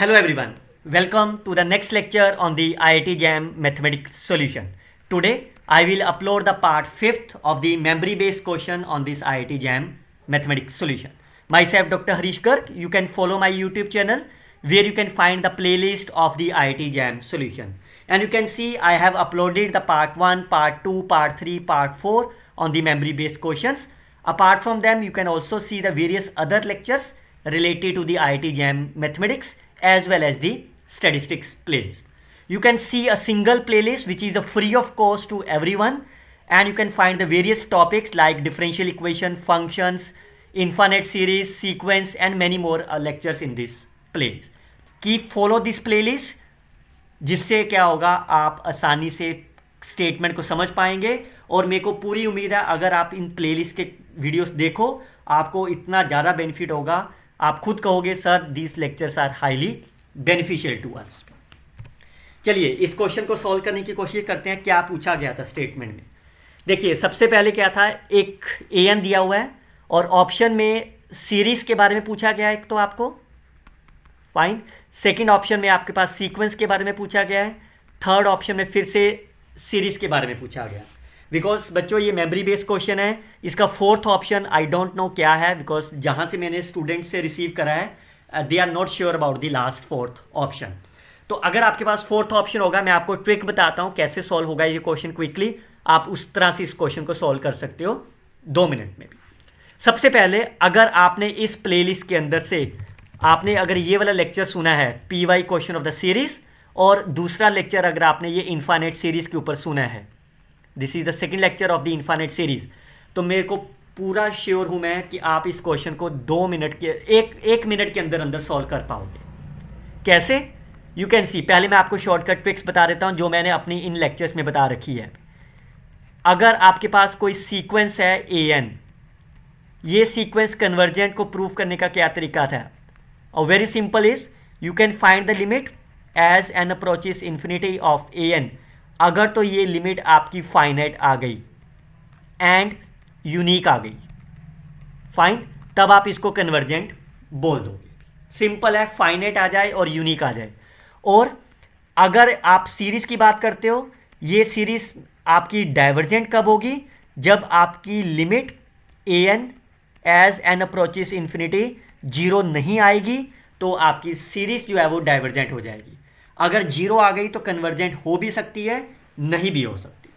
Hello everyone, welcome to the next lecture on the IIT JAM mathematics solution. Today I will upload the part 5th of the memory based question on this IIT JAM mathematics solution. Myself Dr. Harish Garg, you can follow my YouTube channel where you can find the playlist of the IIT JAM solution. And you can see I have uploaded the part 1, part 2, part 3, part 4 on the memory based questions. Apart from them, you can also see the various other lectures related to the IIT JAM mathematics as well as the statistics playlist. You can see a single playlist which is a free of cost to everyone, and you can find the various topics like differential equation, functions, infinite series, sequence and many more lectures in this playlist. Keep follow this playlist, जिससे क्या होगा आप आसानी से statement को समझ पाएंगे। और मेरे को पूरी उम्मीद है अगर आप इन प्लेलिस्ट के वीडियोस देखो आपको इतना ज़्यादा बेनिफिट होगा, आप खुद कहोगे sir these lectures are highly beneficial to us. चलिए इस क्वेश्चन को सॉल्व करने की कोशिश करते हैं। क्या पूछा गया था स्टेटमेंट में? देखिए सबसे पहले क्या था, एक an दिया हुआ है और ऑप्शन में सीरीज के बारे में पूछा गया है एक तो आपको, फाइन। सेकंड ऑप्शन में आपके पास सीक्वेंस के बारे में पूछा गया है। थर्ड ऑप्शन में फिर से सीरीज के बारे में पूछा गया। बिकॉज बच्चों ये मेमोरी बेस्ड क्वेश्चन है, इसका fourth option I don't know क्या है, बिकॉज जहाँ से मैंने स्टूडेंट से रिसीव करा है they are not sure about the last fourth option. तो अगर आपके पास फोर्थ ऑप्शन होगा, मैं आपको ट्रिक बताता हूँ कैसे सॉल्व होगा ये क्वेश्चन क्विकली। आप उस तरह से इस क्वेश्चन को सॉल्व कर सकते हो 2 मिनट में भी। सबसे पहले अगर आपने इस प्लेलिस्ट के अंदर से आपने अगर ये वाला लेक्चर सुना है PY question of the series, और दूसरा लेक्चर अगर आपने ये इनफाइनाइट सीरीज के ऊपर सुना है, this is the second lecture of the infinite series, तो मेरे को पूरा श्योर हूं मैं कि आप इस क्वेश्चन को 2 मिनट के एक मिनट के अंदर अंदर सॉल्व कर पाओगे। कैसे? यू कैन सी, पहले मैं आपको शॉर्टकट ट्रिक्स बता देता हूं जो मैंने अपनी इन लेक्चर्स में बता रखी है। अगर आपके पास कोई सीक्वेंस है an, ये सीक्वेंस कन्वर्जेंट को प्रूव करने का क्या तरीका था? और very simple is you can find the limit as n approaches infinity of an। अगर तो ये लिमिट आपकी फाइनाइट आ गई एंड यूनिक आ गई, फाइन, तब आप इसको कन्वर्जेंट बोल दोगे। सिंपल है, फाइनाइट आ जाए और यूनिक आ जाए। और अगर आप सीरीज की बात करते हो, ये सीरीज आपकी डाइवर्जेंट कब होगी? जब आपकी limit an as n approaches infinity 0 नहीं आएगी, तो आपकी सीरीज जो है वो डाइवर्जेंट हो जाएगी। अगर 0 आ गई तो कन्वर्जेंट हो भी सकती है, नहीं भी हो सकती,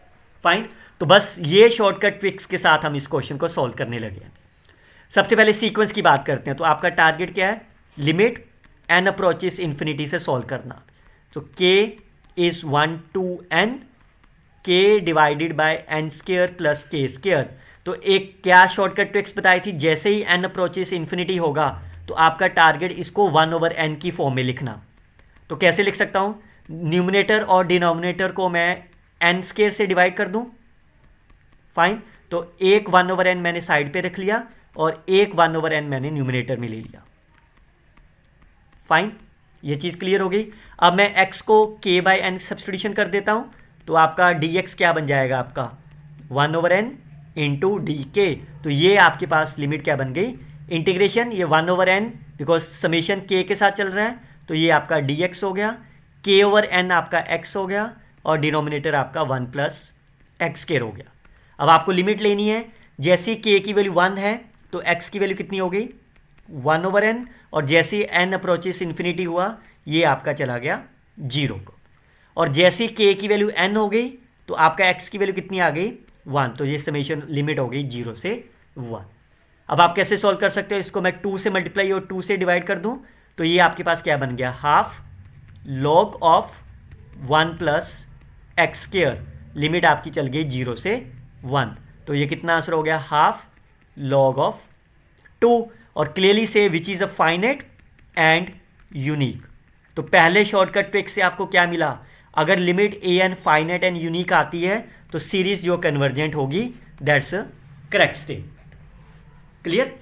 फाइन। तो बस ये शॉर्टकट ट्रिक्स के साथ हम इस क्वेश्चन को सॉल्व करने लगे हैं। सबसे पहले सीक्वेंस की बात करते हैं। तो आपका टारगेट क्या है? लिमिट n अप्रोचेस इन्फिनिटी से सॉल्व करना। तो k is 1 to n, k divided by n square plus k square. तो एक क्या शॉर्टकट ट्रिक्स बताई थी, जैसे ही n अप्रोचेस इन्फिनिटी होगा तो आपका टारगेट इसको 1/n की फॉर्म में लिखना। तो कैसे लिख सकता हूँ? न्यूमिनेटर और डिनोमिनेटर को मैं n स्क्वायर से डिवाइड कर दूँ, फाइन। तो एक 1/n मैंने साइड पे रख लिया और एक 1/n मैंने न्यूमिनेटर में ले लिया, फाइन। ये चीज़ क्लियर हो गई। अब मैं x को k/n सब्सटीट्यूशन कर देता हूँ, तो आपका dx क्या बन जाएगा? आपका 1/n इंटू dk। तो ये आपके पास लिमिट क्या बन गई? इंटीग्रेशन, ये 1/n बिकॉज समेशन k के साथ चल रहा है, तो ये आपका dx हो गया, k/n आपका x हो गया और डिनोमिनेटर आपका 1 + x स्क्वायर हो गया। अब आपको लिमिट लेनी है, जैसी k की वैल्यू 1 है तो x की वैल्यू कितनी हो गई? 1/n, और जैसे n अप्रोचेस इन्फिनिटी हुआ ये आपका चला गया 0 को, और जैसी k की वैल्यू n हो गई तो आपका x की वैल्यू कितनी आ गई? 1। तो ये समेशन लिमिट हो गई 0 से 1। अब आप कैसे सॉल्व कर सकते हो? इसको मैं 2 से मल्टीप्लाई और 2 से डिवाइड कर दूं, तो ये आपके पास क्या बन गया? Half log of 1 + x square. Limit आपकी चल गई 0 से 1, तो ये कितना आंसर हो गया? Half log of 2। और क्लियरली से which is a finite and unique. तो पहले शॉर्टकट ट्रिक से आपको क्या मिला? अगर limit an finite and unique आती है तो सीरीज जो कन्वर्जेंट होगी, that's a correct statement. Clear?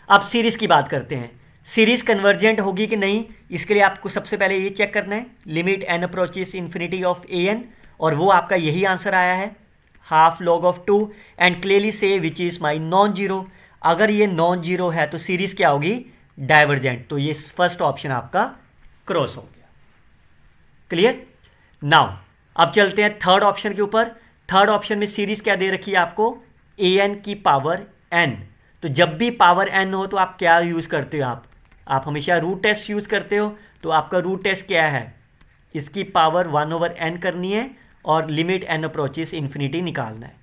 अब सीरीज की बात करते हैं। सीरीज कन्वर्जेंट होगी कि नहीं, इसके लिए आपको सबसे पहले ये चेक करना है, limit n approaches infinity of an, और वो आपका यही आंसर आया है, half log of 2, and clearly से which is my non zero. अगर ये नॉन जीरो है तो सीरीज क्या होगी? डाइवर्जेंट। तो ये फर्स्ट ऑप्शन आपका क्रॉस हो गया। क्लियर? नाउ अब चलते हैं थर्ड ऑप्शन के ऊपर। थर्ड ऑप्शन में सीरीज क्या दे रखी है आपको? an की पावर n। तो जब भी पावर n हो तो आप क्या यूज़ करते हो? आप हमेशा रूट टेस्ट यूज़ करते हो। तो आपका रूट टेस्ट क्या है? इसकी पावर 1/n करनी है और लिमिट n अप्रोचेस इन्फिनिटी निकालना है।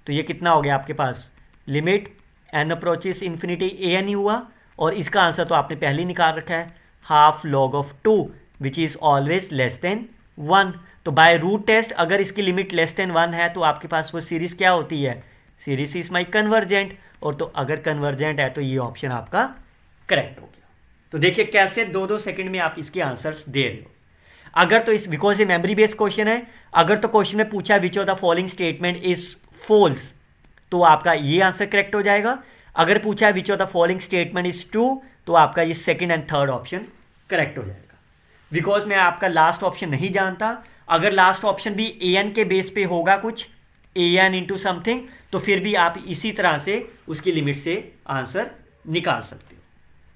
तो ये कितना हो गया आपके पास? Limit n approaches infinity an ही हुआ, और इसका आंसर तो आपने पहले ही निकाल रखा है, half log of 2 which is always less than 1। तो बाय रूट टेस्ट अगर इसकी लिमिट लेस देन 1 है तो आपके पास वो सीरीज क्या होती है? Series is my convergent. और तो अगर कन्वर्जेंट है तो ये ऑप्शन आपका करेक्ट हो गया। तो देखिए कैसे 2-2 सेकंड में आप इसके आंसर्स दे रहे हो। अगर तो इस, बिकॉज ये मेमोरी बेस्ड क्वेश्चन है, अगर तो क्वेश्चन में पूछा which of the following statement is false, तो आपका ये आंसर करेक्ट हो जाएगा। अगर पूछा which of the following statement is true, तो आपका ये second and third option correct हो जाएगा। बिकॉज मैं आपका लास्ट ऑप्शन नहीं जानता, अगर लास्ट ऑप्शन भी an के बेस पे होगा कुछ an इंटू समथिंग, तो फिर भी आप इसी तरह से उसकी लिमिट से आंसर निकाल सकते हो।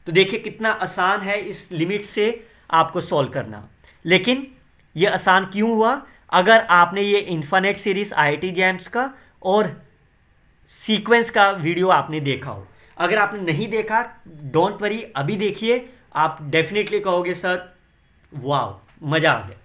तो देखिए कितना आसान है इस लिमिट से आपको सॉल्व करना। लेकिन ये आसान क्यों हुआ? अगर आपने ये इन्फिनिट सीरीज IIT जैम्स का और सीक्वेंस का वीडियो आपने देखा हो। अगर आपने नहीं देखा, डोंट वरी, अभी देखिए, आप डेफिनेटली कहोगे सर वाह मजा आ गया।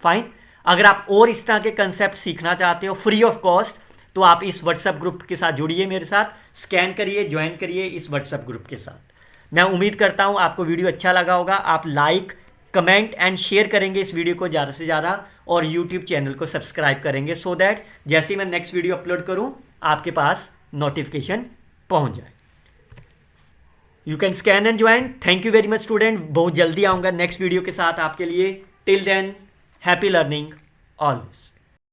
फाइन। अगर आप और इस तरह के कंसेप्ट सीखना चाहते हो फ्री ऑफ कॉस्ट, तो आप इस व्हाट्सएप ग्रुप के साथ जुड़िए मेरे साथ, स्कैन करिए, ज्वाइन करिए इस व्हाट्सएप ग्रुप के साथ। मैं उम्मीद करता हूं आपको वीडियो अच्छा लगा होगा। आप लाइक, कमेंट एंड शेयर करेंगे इस वीडियो को ज़्यादा से ज़्यादा, और यूट्यूब चैनल को सब्सक्राइब करेंगे सो दैट जैसे ही मैं नेक्स्ट वीडियो अपलोड करूं आपके पास नोटिफिकेशन पहुंच जाए। You can scan and join. Thank you very much student. बहुत जल्दी आऊँगा नेक्स्ट वीडियो के साथ आपके लिए। Till then, happy learning always.